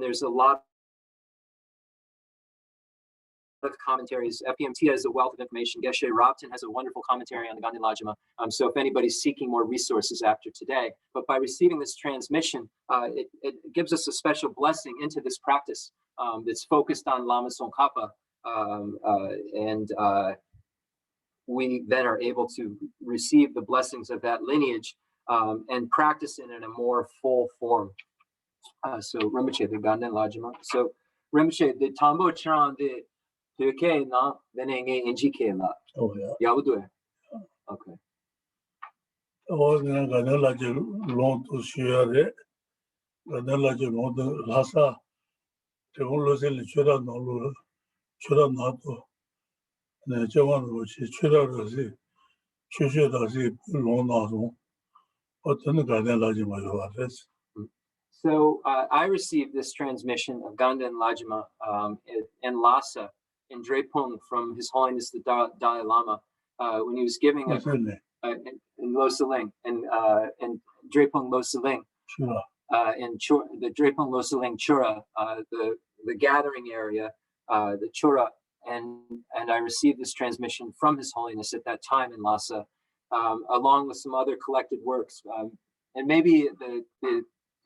there's a lot of commentaries. FPMT has a wealth of information. Geshe Lharampa has a wonderful commentary on the Ganden Lajima. So if anybody's seeking more resources after today, but by receiving this transmission, it gives us a special blessing into this practice that's focused on Lama Tsongkhapa, and we then are able to receive the blessings of that lineage and practice it in a more full form. So Rinpoche, the Ganden Lajima. So Rinpoche, the Tambo Charan, the Turkey na venenge injike la. Oh yeah. Yabudu. Okay. Oh, then Ganden Lajima long to share. Ganden Lajima long to Lhasa. The whole thing chura no chura nato. Ne jawan ro chi chura ro si chushe da si long na so. O then Ganden Lajima yo address. So I received this transmission of Ganden Lajima in Lhasa, in Drepung, from His Holiness the Dalai Lama, when he was giving in Losaling, and Drepung Losaling, in the Drepung Losaling Chura, the gathering area, the Chura, and I received this transmission from His Holiness at that time in Lhasa, along with some other collected works, and maybe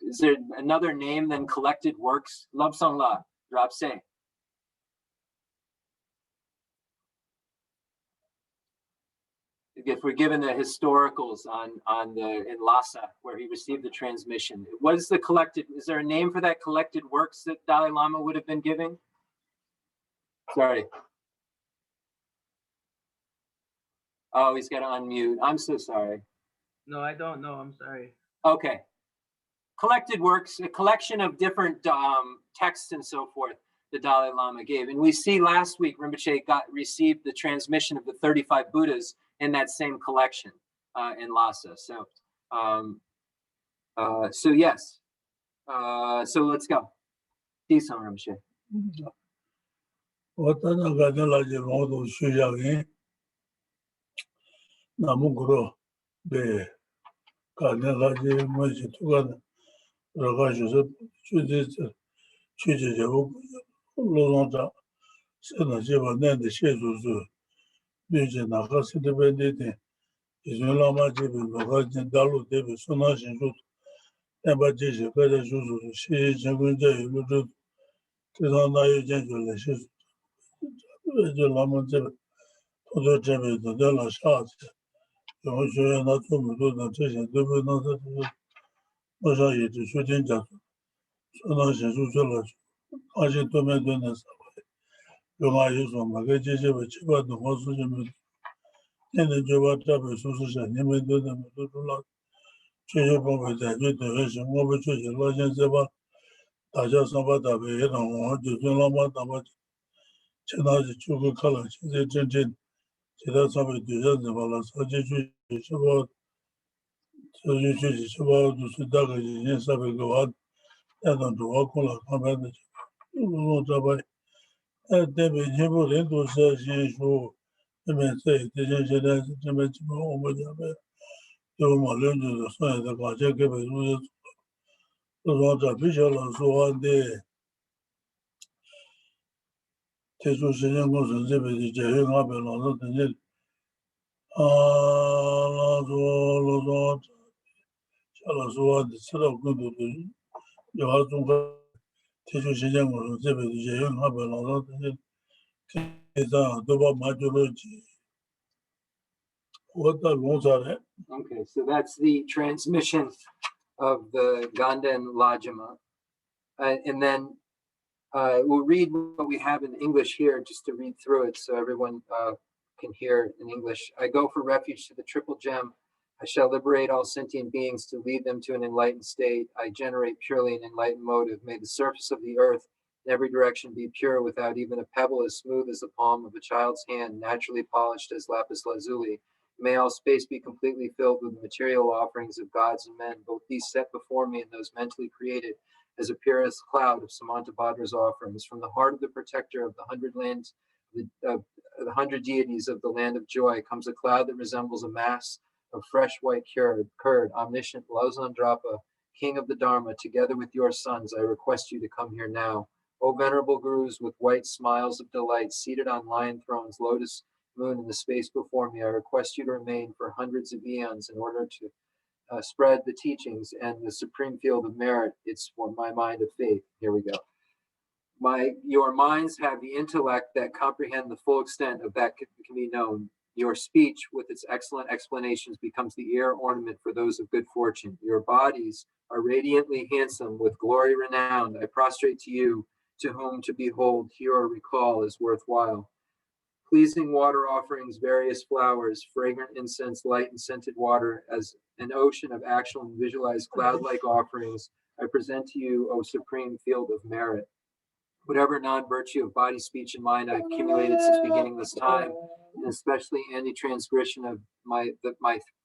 is there another name than collected works? Lobsang La, Rapse. If we're given the historicals in Lhasa, where he received the transmission, what is the collected? Is there a name for that collected works that Dalai Lama would have been giving? Sorry. Oh, he's got to unmute. I'm so sorry. No, I don't know. I'm sorry. Okay. Collected works, a collection of different texts and so forth the Dalai Lama gave. And we see last week Rinpoche received the transmission of the 35 Buddhas in that same collection in Lhasa. So, so yes. So let's go. Disam Rinpoche. Otana Ganden Lajima long to shuyagi. Namuguro be Ganden Lajima moji tugan. Ragajus, Chuja, Lozonta, Senajiva, then the Shezu, Nugent, Nakasi, the Benedict, is no Lama Jibi, Ragajin, Dalu, David, Sonash, and Jut, Embaji, Better Juzu, she, Jagunja, Ludu, Tizana, Gentle, she's the Lama Jibi, Todo Jimmy, the Della Shot, the Ocean, not to do the Tish, do not. Ojayi to shooting just so she should I should to make the Yoma use on Magaji, which about the most in the Java Travel Association, you may do them to lot. Change over the version over to the Lodging Zeba, Taja Sabata, we don't to do Lama, but China, sugar color, the Jinjin, she does something to the Valas, about. So you choose about to Sudaga in Sabago, and to walk on a command. David Hebrew into says you may say, the mention over the learn to the sign the project gave it was a visual and so on the Tesu Shin goes and zip it, Jay up and all that. The set of good you have to teach you was a young harbor a lot is double majority. What the ones are? Okay, so that's the transmission of the Ganden Lajima. And then we'll read what we have in English here just to read through it so everyone can hear in English. I go for refuge to the triple gem. I shall liberate all sentient beings to lead them to an enlightened state. I generate purely an enlightened motive. May the surface of the earth in every direction be pure without even a pebble as smooth as the palm of a child's hand, naturally polished as lapis lazuli. May all space be completely filled with the material offerings of gods and men, both these set before me and those mentally created, as a purest cloud of Samantabhadra's offerings. From the heart of the protector of the 100 lands, the 100 deities of the land of joy, comes a cloud that resembles a mass of fresh white curd, omniscient Losang Drapa, King of the Dharma, together with your sons, I request you to come here now. O venerable gurus with white smiles of delight, seated on lion thrones, lotus moon in the space before me, I request you to remain for hundreds of eons in order to spread the teachings and the supreme field of merit. It's for my mind of faith. Here we go. Your minds have the intellect that comprehend the full extent of that can be known. Your speech, with its excellent explanations, becomes the ear ornament for those of good fortune. Your bodies are radiantly handsome, with glory renowned. I prostrate to you, to whom to behold, hear, or recall is worthwhile. Pleasing water offerings, various flowers, fragrant incense, light and scented water, as an ocean of actual and visualized cloud-like offerings, I present to you, O supreme field of merit. Whatever non-virtue of body, speech, and mind I accumulated since beginning this time, and especially any transgression of my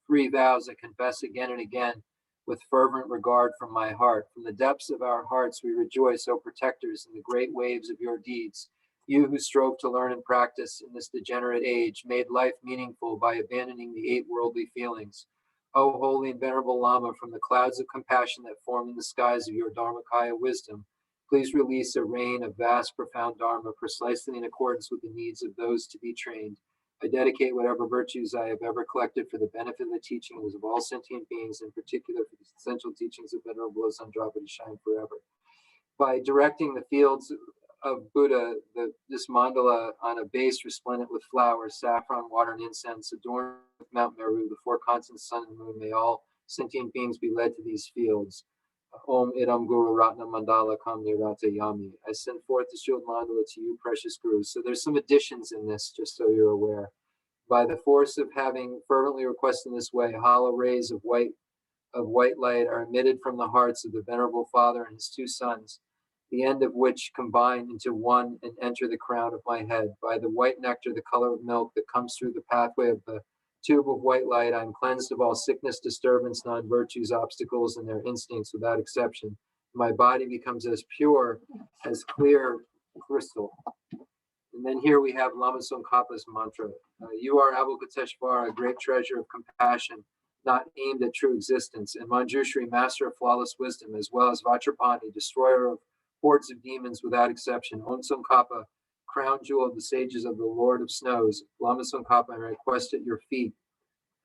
3 vows, I confess again and again with fervent regard from my heart. From the depths of our hearts we rejoice, O protectors, in the great waves of your deeds. You who strove to learn and practice in this degenerate age, made life meaningful by abandoning the 8 worldly feelings. O holy and venerable Lama, from the clouds of compassion that form in the skies of your Dharmakaya wisdom, please release a rain of vast, profound Dharma, precisely in accordance with the needs of those to be trained. I dedicate whatever virtues I have ever collected for the benefit of the teachings of all sentient beings, in particular for the essential teachings of Venerable Lobsang to shine forever. By directing the fields of Buddha, this mandala on a base resplendent with flowers, saffron, water, and incense, adorned with Mount Meru, the 4 continents, sun and moon, may all sentient beings be led to these fields. Om Idam Guru Ratna Mandala Kam Nirata Yami. I send forth the shield mandala to you, precious gurus. So there's some additions in this, just so you're aware. By the force of having fervently requested in this way, hollow rays of white light are emitted from the hearts of the Venerable Father and his 2 sons, the end of which combine into one and enter the crown of my head. By the white nectar, the color of milk that comes through the pathway of the tube of white light, I am cleansed of all sickness, disturbance, non-virtues, obstacles, and their instincts without exception. My body becomes as pure as clear crystal. And then here we have Lama Tsongkhapa's mantra. You are Avalokiteshvara, a great treasure of compassion, not aimed at true existence, and Manjushri, master of flawless wisdom, as well as Vajrapani, destroyer of hordes of demons without exception. Om Tsongkhapa, crown jewel of the sages of the Lord of Snows. Lama Tsongkhapa, I request at your feet.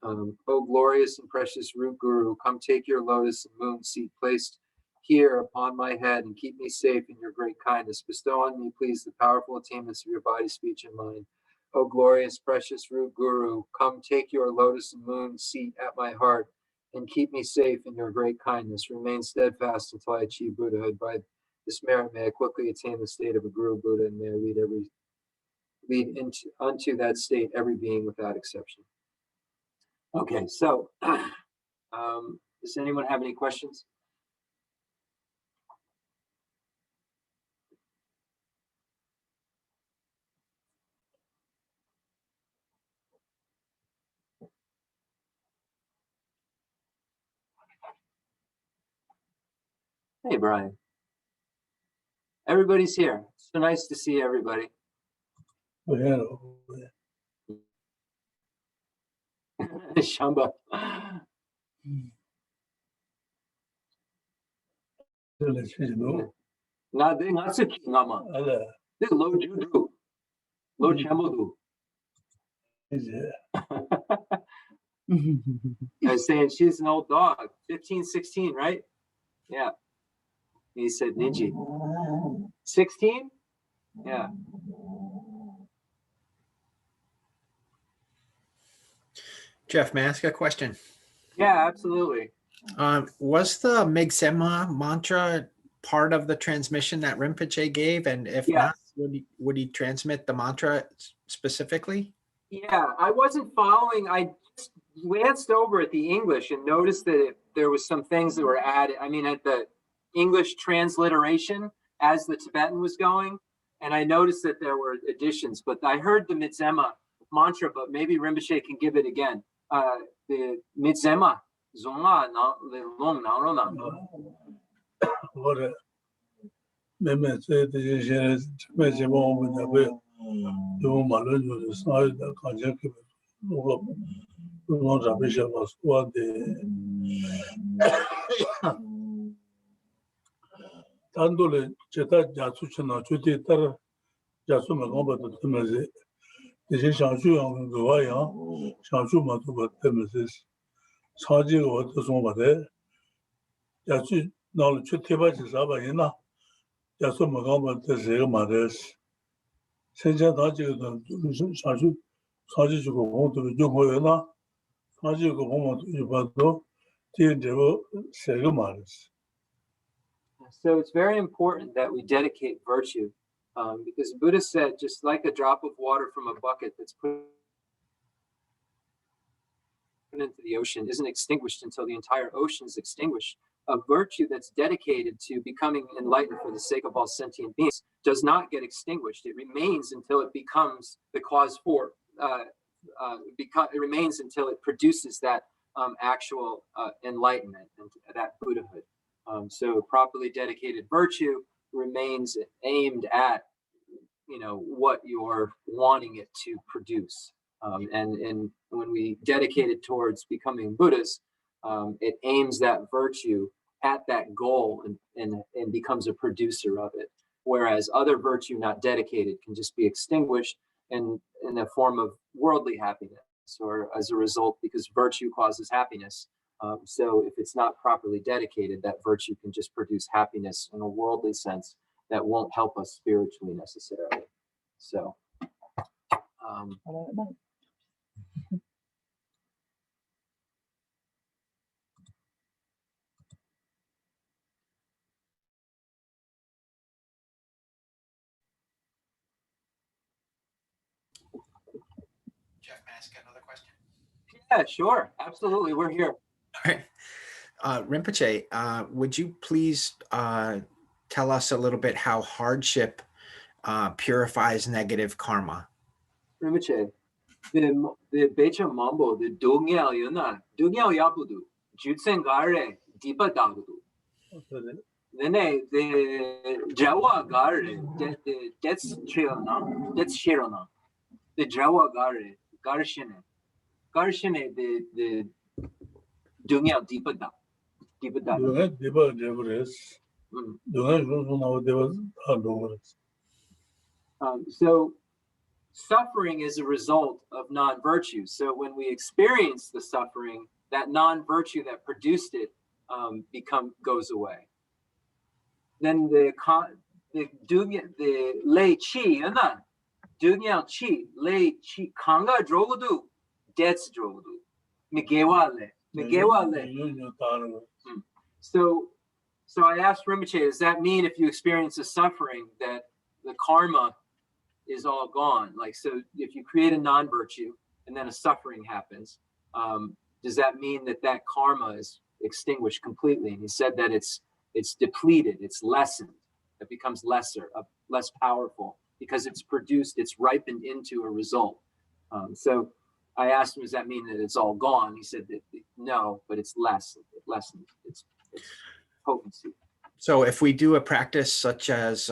O glorious and precious root guru, come take your lotus and moon seat placed here upon my head and keep me safe in your great kindness. Bestow on me, please, the powerful attainments of your body, speech, and mind. O glorious, precious root guru, come take your lotus and moon seat at my heart and keep me safe in your great kindness. Remain steadfast until I achieve Buddhahood. By this merit, may I quickly attain the state of a Guru Buddha, and may I lead unto that state every being without exception. Okay, so does anyone have any questions? Hey, Brian. Everybody's here. So nice to see everybody. Shamba. I was saying she's an old dog, 15, 16, right? Yeah. He said Ninji. 16? Yeah. Jeff, may I ask a question? Yeah, absolutely. Was the Migsema mantra part of the transmission that Rinpoche gave? And if not, would he transmit the mantra specifically? Yeah, I wasn't following. I just glanced over at the English and noticed that there was some things that were added. I mean, at the English transliteration as the Tibetan was going, and I noticed that there were additions. But I heard the Migsema mantra, but maybe Rinpoche can give it again. The Migsema. Zonga na le long na ro na. What Meme said the Chenrezig Mejimon with the will. You Malun with the side that can check long Bishop was what the 단돌에 제타 자수치나 주디 따라 자수만 공부도 되면서 이제 상주용 그거야 상주만도 받으면서 사지가 어디서 받아 자수 나를 주태바지 잡아이나 자수만 공부도 제가 말했어 세자 다지도 상주 사지주고 공부도 좀 ਹੋ여나 사지고 공부도 이봐도 뒤에로 세가 말했어. So it's very important that we dedicate virtue, because Buddha said, just like a drop of water from a bucket that's put into the ocean isn't extinguished until the entire ocean is extinguished, a virtue that's dedicated to becoming enlightened for the sake of all sentient beings does not get extinguished. It remains until it becomes the cause for, it remains until it produces that actual enlightenment and that Buddhahood. So properly dedicated virtue remains aimed at, what you're wanting it to produce. And when we dedicate it towards becoming Buddhas, it aims that virtue at that goal and becomes a producer of it. Whereas other virtue not dedicated can just be extinguished in a form of worldly happiness, or as a result, because virtue causes happiness. So if it's not properly dedicated, that virtue can just produce happiness in a worldly sense that won't help us spiritually necessarily. So, Jeff, may I ask another question? yeah, sure, absolutely, we're here. All right. Rinpoche, would you please tell us a little bit how hardship purifies negative karma? Rinpoche, the Becha Mambo, the Dungyal Yuna, Dungyal Yabudu, Jutsen Gare, Deepa Dabudu. Then the Jawa Gare, that's Shirona. The Jawa Gare, Garshine, the Dungyal Deepa Da. So suffering is a result of non-virtue. So when we experience the suffering, that non-virtue that produced it goes away. Then the lei chi, dunya chi, lei chi, kanga drogudu, debts drogudu, migewale. So I asked Rinpoche, does that mean if you experience a suffering that the karma is all gone? Like, so if you create a non-virtue and then a suffering happens, does that mean that karma is extinguished completely? And he said that it's depleted, it's lessened, it becomes lesser, less powerful, because it's ripened into a result. So I asked him, does that mean that it's all gone? He said that no, but it's lessened, its potency. So if we do a practice such as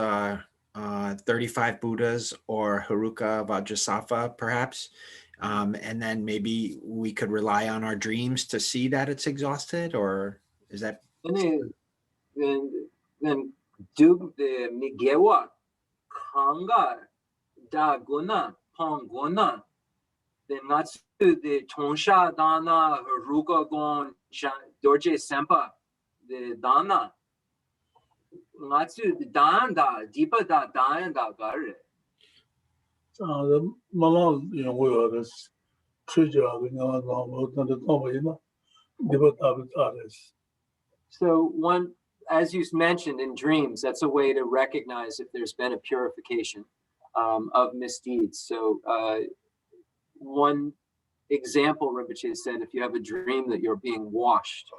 35 Buddhas or Haruka Vajrasattva, perhaps, and then maybe we could rely on our dreams to see that it's exhausted, or is that? Then do the Migewa Kanga Da Guna Ponguna, then that's the Tonsha Dana Haruka Gon Dorje Sempa, the Dana. Natsu the Danda, Deepa da Danda Gare. So one, as you mentioned in dreams, that's a way to recognize if there's been a purification of misdeeds. So one example, Rinpoche said, if you have a dream that you're being washed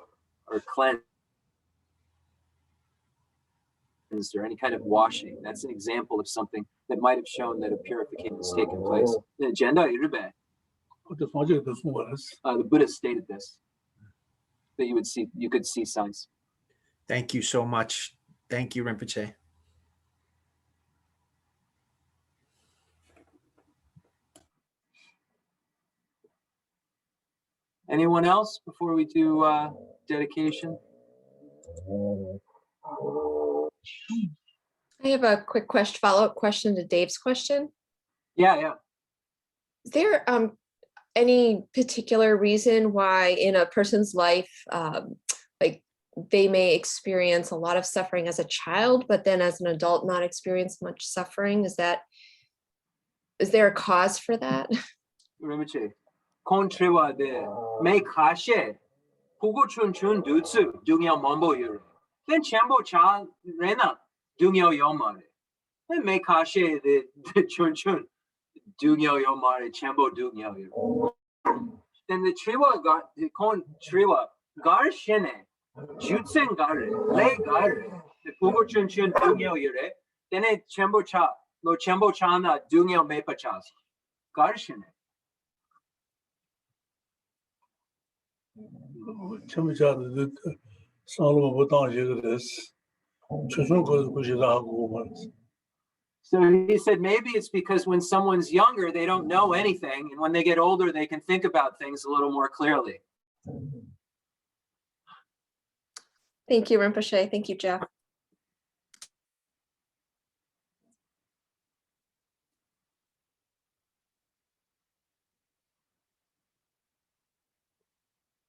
or cleansed, or any kind of washing, that's an example of something that might have shown that a purification has taken place. The agenda, the Buddha stated this, that you could see signs. Thank you so much. Thank you, Rinpoche. Anyone else before we do dedication? I have a quick question, follow-up question to Dave's question. Yeah. Is there any particular reason why in a person's life, like they may experience a lot of suffering as a child, but then as an adult not experience much suffering? Is there a cause for that? Rinpoche, kontriwa de me kashe, pugu chun chun dutsu, dungyo mambo yuru. Then chambo cha rena, dungyo yomare. Then me kashe de chun chun, dungyo yomare, chambo dungyo yuru. Then the triwa got the kon triwa gar shene, jutsen gare, le gare, the pugu chun chun dungyo yure. Then it chambo cha, no chambo chana dungyo me pachas. Gar shene. 참자들 살로 보통 얘기です. 최종 그 하고 말이지. So he said maybe it's because when someone's younger, they don't know anything. And when they get older, they can think about things a little more clearly. Thank you, Rinpoche. Thank you, Jeff.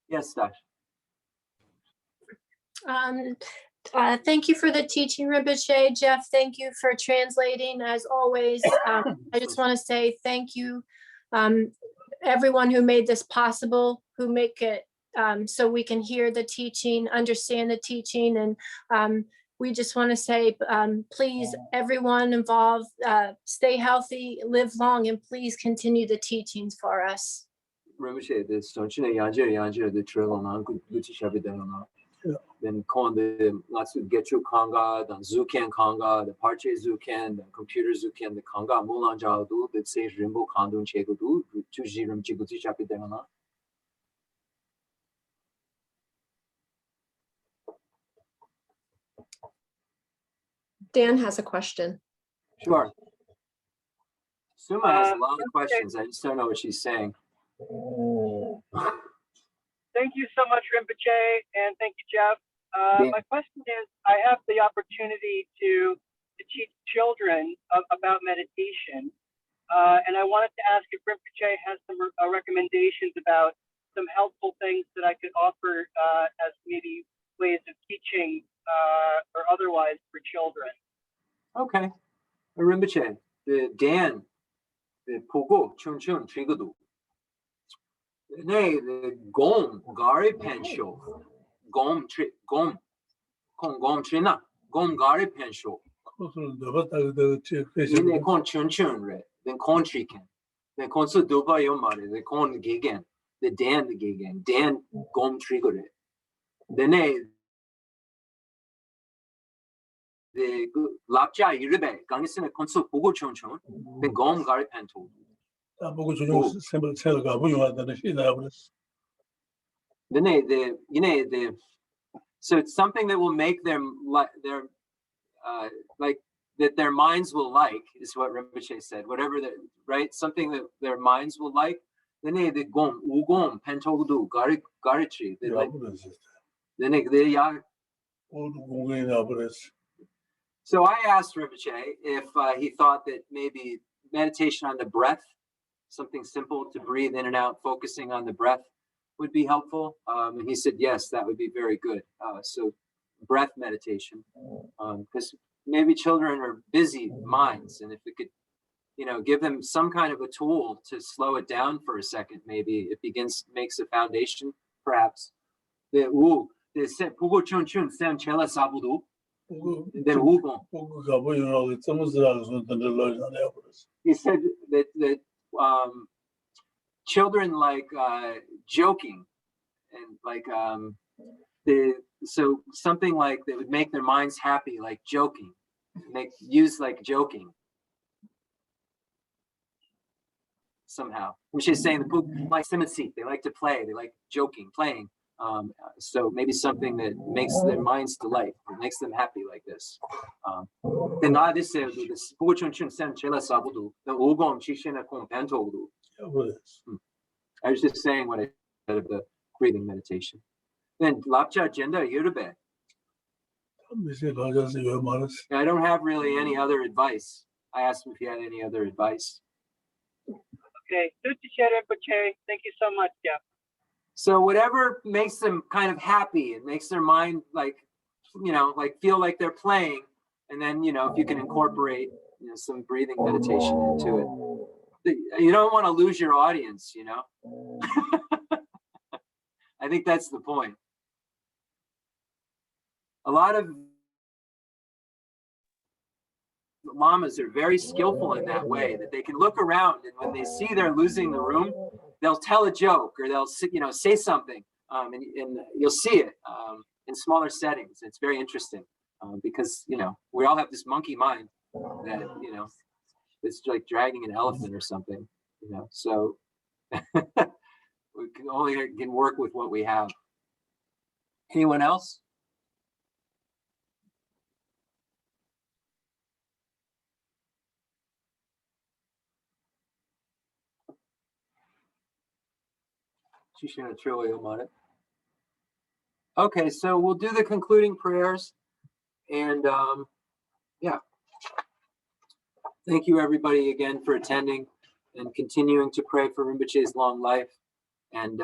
Yes, Dash. Thank you for the teaching, Rinpoche. Jeff, thank you for translating as always. I just want to say thank you, everyone who made this possible, who make it so we can hear the teaching, understand the teaching. And we just want to say, please, everyone involved, stay healthy, live long, and please continue the teachings for us. Rinpoche, the Sonchine Yanje, the Trilona, Gucci Shabidana. Then Kon the Natsu Getchu Kanga, then Zuken Kanga, the Parche Zuken, the computer Zuken, the Kanga Mulan Jadu, the Sage Rimbo Kandun Chegudu, Tuji Rim Chiguti Chapidana. Dan has a question. Sure. Suma has a lot of questions. I just don't know what she's saying. Thank you so much, Rinpoche, and thank you, Jeff. My question is, I have the opportunity to teach children about meditation, and I wanted to ask if Rinpoche has some recommendations about some helpful things that I could offer as maybe ways of teaching or otherwise for children. Okay. Rinpoche, the Dan, the Pogo, Chun Chun, Trigudu. The Gom, Gari Pensho, Gom, Gom, Gom Trina, Gom Gari Pensho. Then Con Chun Chun, right? Then Con Chicken. Then Consu Duba Yomari, the Con Gigan, the Dan the Gigan, Dan Gom Trigore. Then the Lapja Yuribe, Gangisina Consu Pogo Chun Chun, then Gom Gari Pento. Then so it's something that will make them like that their minds will like is what Rinpoche said. Whatever that right, something that their minds will like. Then they gom ugom pentogudu garitri. They like. Then they ya. So I asked Rinpoche if he thought that maybe meditation on the breath, something simple to breathe in and out, focusing on the breath, would be helpful. And he said, yes, that would be very good. So breath meditation, because maybe children are busy minds. And if we could, give them some kind of a tool to slow it down for a second, maybe it makes a foundation, perhaps. Then he said that children like joking and like so something like that would make their minds happy, like joking, use like joking somehow. Which is saying the like simotsi, they like to play, they like joking, playing. So maybe something that makes their minds delight, or makes them happy like this. Then I just say this. I was just saying what I said of the breathing meditation. Then lapcha agenda yurube. I don't have really any other advice. I asked him if he had any other advice. Okay, Geshe Rinpoche, thank you so much, Jeff. So whatever makes them kind of happy and makes their mind like, like feel like they're playing, and then, if you can incorporate, some breathing meditation into it. You don't want to lose your audience, I think that's the point. A lot of lamas are very skillful in that way, that they can look around, and when they see they're losing the room, they'll tell a joke, or they'll say something, and you'll see it in smaller settings. It's very interesting because we all have this monkey mind that it's like dragging an elephant or something, so we can work with what we have. Anyone else? Okay, so we'll do the concluding prayers, and yeah. Thank you everybody again for attending and continuing to pray for Rinpoche's long life. And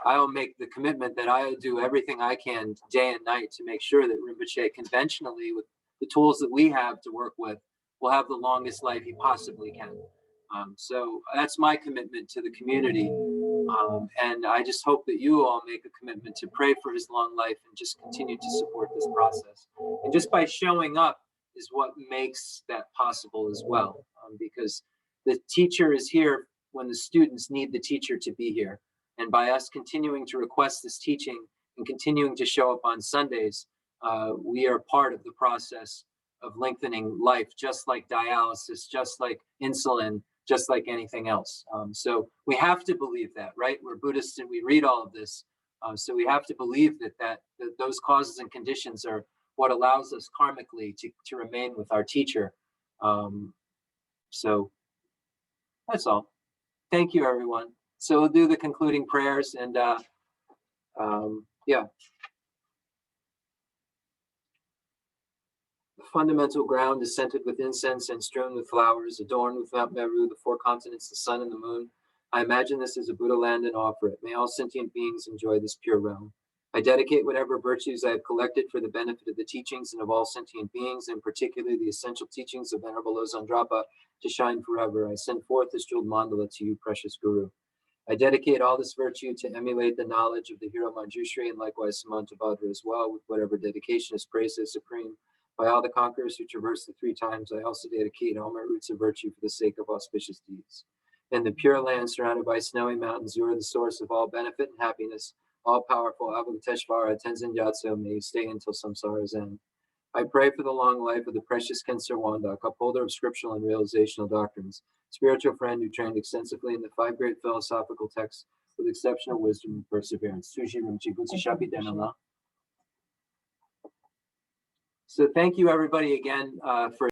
I'll make the commitment that I'll do everything I can day and night to make sure that Rinpoche, conventionally, with the tools that we have to work with, will have the longest life he possibly can. So that's my commitment to the community. And I just hope that you all make a commitment to pray for his long life and just continue to support this process. And just by showing up is what makes that possible as well. Because the teacher is here when the students need the teacher to be here. And by us continuing to request this teaching and continuing to show up on Sundays, we are part of the process of lengthening life, just like dialysis, just like insulin, just like anything else. So we have to believe that, right? We're Buddhists and we read all of this. So we have to believe that those causes and conditions are what allows us karmically to remain with our teacher. So that's all. Thank you, everyone. So we'll do the concluding prayers, and yeah. The fundamental ground is scented with incense and strewn with flowers, adorned with Mount Meru, the four continents, the sun and the moon. I imagine this as a Buddha land and offer it. May all sentient beings enjoy this pure realm. I dedicate whatever virtues I have collected for the benefit of the teachings and of all sentient beings, and particularly the essential teachings of Venerable Losang Drapa, to shine forever. I send forth this jeweled mandala to you, precious Guru. I dedicate all this virtue to emulate the knowledge of the hero Manjushri, and likewise Samantabhadra as well, with whatever dedication is praised as supreme. By all the conquerors who traverse the three times, I also dedicate all my roots of virtue for the sake of auspicious deeds. In the pure land surrounded by snowy mountains, you are the source of all benefit and happiness. All-powerful Avalokiteshvara Tenzin Gyatso, may you stay until samsara's end. I pray for the long life of the precious Khensur Wandak, upholder of scriptural and realizational doctrines, spiritual friend who trained extensively in the 5 great philosophical texts with exceptional wisdom and perseverance. So thank you everybody again for